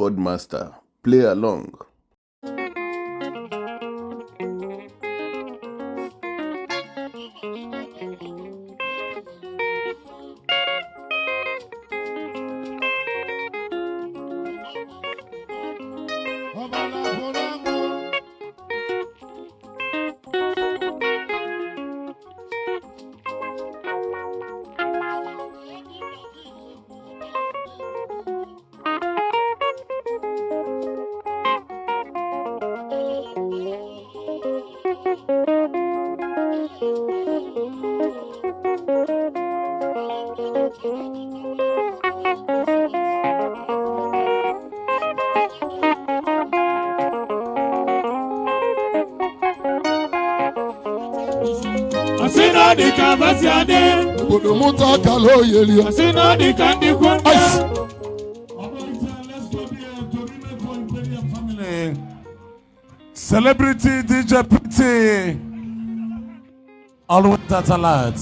keyboard master. Play along. Asino di kabasiade, Budumuta kalo yeli. asino di kandi kwanda. Celebrity DJ Pretty. Always at a lot.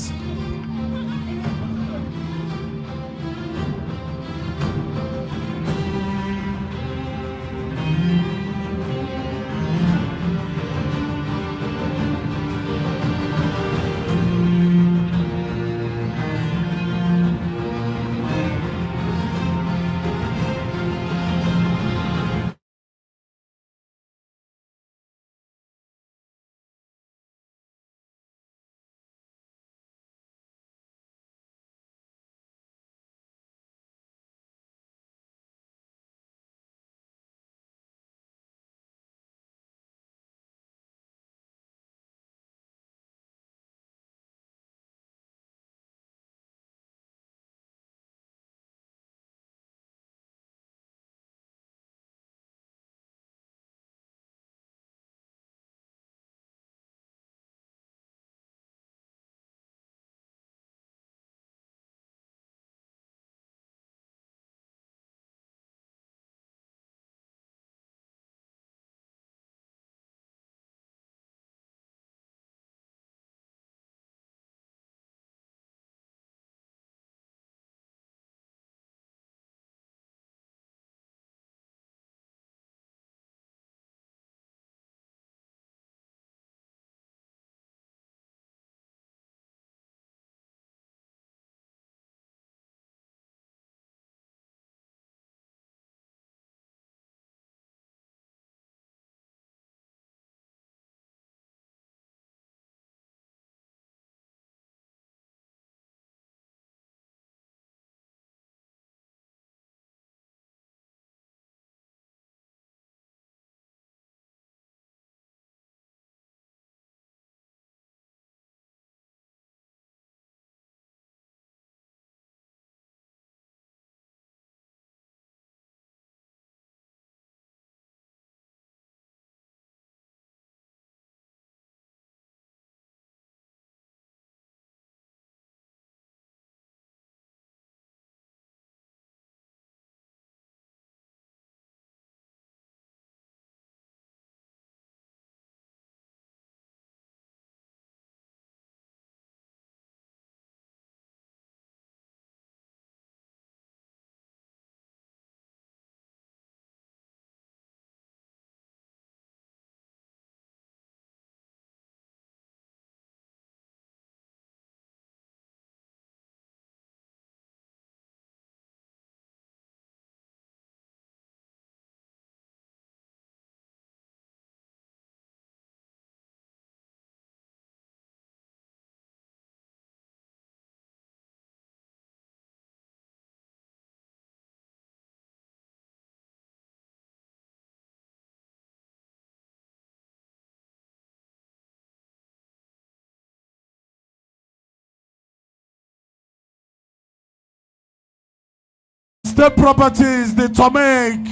State properties, the Tomek.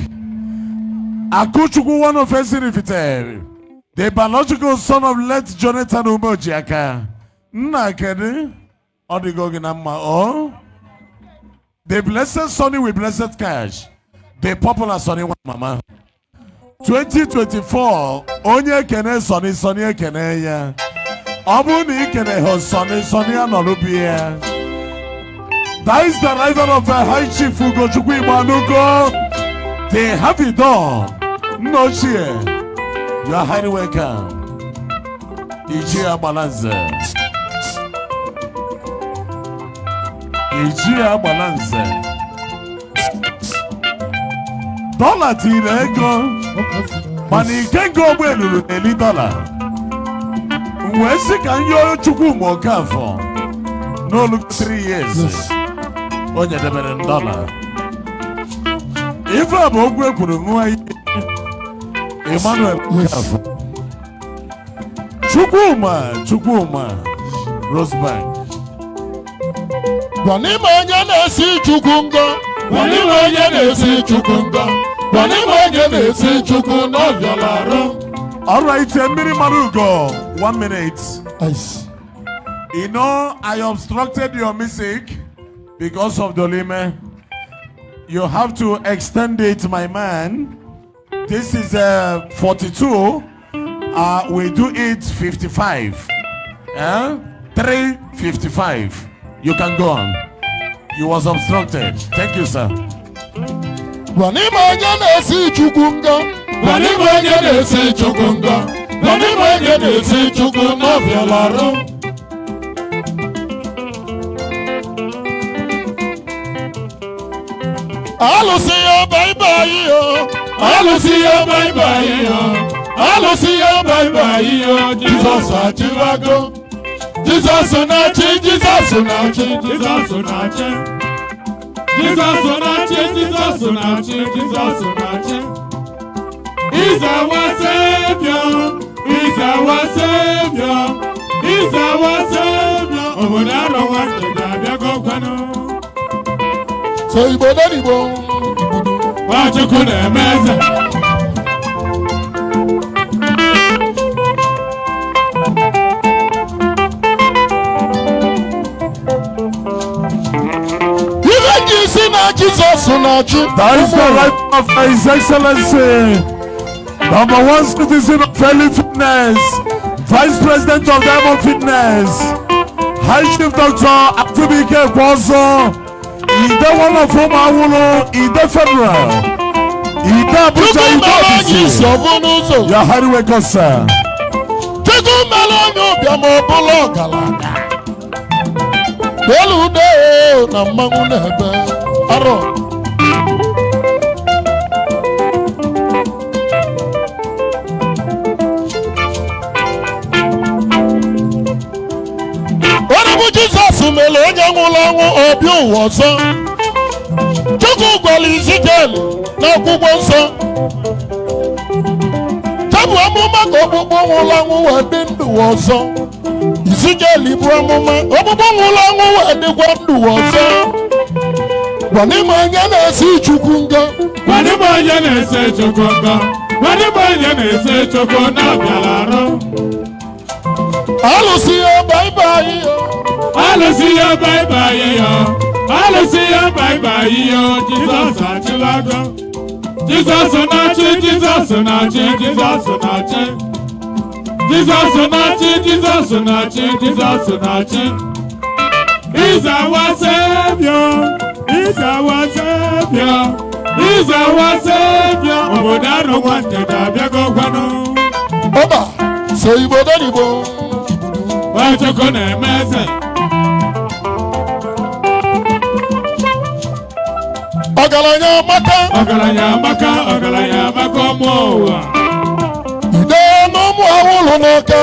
Akuchuku one of Esirifite. The biological son of late Jonathan Umojiaka. Naked. Odigoginama. Oh. The blessed Sonny with blessed cash. The popular Sonny one mama. 2024. Onye kene Sonny Sonny kene ya. Abuni kene ho Sonny Sonny anolubia. That is the arrival of the High Chief Ugochukwu Imanugo. They have it all. No cheer. You are highly welcome. Ijia Balanza. Ijia Balanza. Dollar tirego. Money can go well with any dollar. Where's the can you chukumo come for? No look 3 years. On your $1 If I'm going to Emmanuel Chukuma Rosebank. Wanima yanesi chukunga. Wanima yanesi chukunga. Wanima yanesi chukunga yalaro. All right, Miri Marugo, 1 minute. Nice. You know, I obstructed your music because of Dolime. You have to extend it, my man. This is 42. We do it 55. 3:55. You can go on. You was obstructed. Thank you, sir. Wanima yanesi chukunga. Wanima yanesi chukunga. Wanima yanesi chukunga yalaro. I'll see you bye bye yo. I'll see you bye bye yo. I'll see you bye bye yo. Jesus Achivago. Jesus Onachi. Jesus Onachi. Jesus Onachi. Jesus Onachi. Jesus Onachi. Jesus Onachi. He's our Savior. He's our Savior. He's our Savior. Oh, I don't want to die. Go, so Ibodanibo. Watch you could imagine. Jesus Onachi. That is the right of His Excellency, #1 citizen of Fairly Fitness, Vice President of Diamond Fitness, High Chief Dr. Akubike Kwaso. Ide one of whom I will Ide Federal. Ide Abuja Ide Office. You are highly welcome, sir. Chiku Melonyo Biamo Polo Galanga. Belude na Mangunebe. Aro. Jesus Melonyo Ngulangu Obi Uwoso. Chiku Gwali Zikeli na Kwugwo Nsọ. Tabu amụma ka ọgbụgbọ nwụrụ anwụ wee dị ndụ ọzọ. Izikeli bụ amụma ọgbụgbọ nwụrụ anwụ wee dịkwa ndụ ọzọ. Gwanịma onye na-esi Chukwu nga. Gwanịma onye na-ese Chukwu nga. Gwanịma onye na-ese Chukwu na-abịala arụ. Alụsị ya bye-bye yo. Alụsị ya bye-bye yo. Alụsị ya bye-bye yo. Jizọs achịlago. Jesus Onachi, Jesus Onachi, Jesus Onachi. Jesus Onachi, Jesus Onachi, Jesus Onachi. He's our Savior. He's our Savior. He's our Savior. Obodo don't want to die. Go kwano. Oba, so Ibodanibo. Watch you gonna mess it. Ọgaranya maka. Ọgaranya maka, ọgaranya maka ọmụwa. Ide n'ụmụ awụlụ n'aka.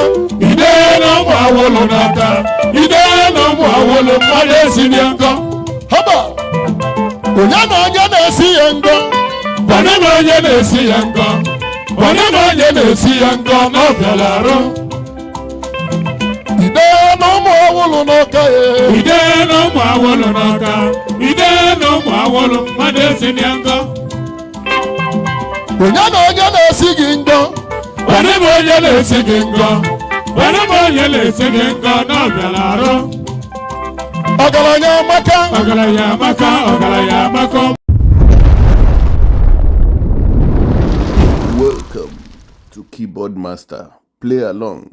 Ide n'ụmụ awụlụ n'aka. Ide n'ụmụ awụlụ mmadụ esi nye nkọ. Haba, onye na onye na-esi ya ngọ. Onye na onye na-esi ya nkọ. Onye na onye na-esi ya nkọ n'ọbịala arụ. Ide n'ụmụ awụlụ n'aka ya. Ide n'ụmụ awụlụ n'aka. Ide n'ụmụ awụlụ mmadụ esi nye nkọ. Onye na onye na-esi gị ngọ. Onye na onye na-esi gị nkọ. Onye na onye na-esi gị nkọ n'ọbịala arụ. Ọgaranya maka. Ọgaranya maka, ọgaranya maka. Welcome to Keyboard Master. Play along.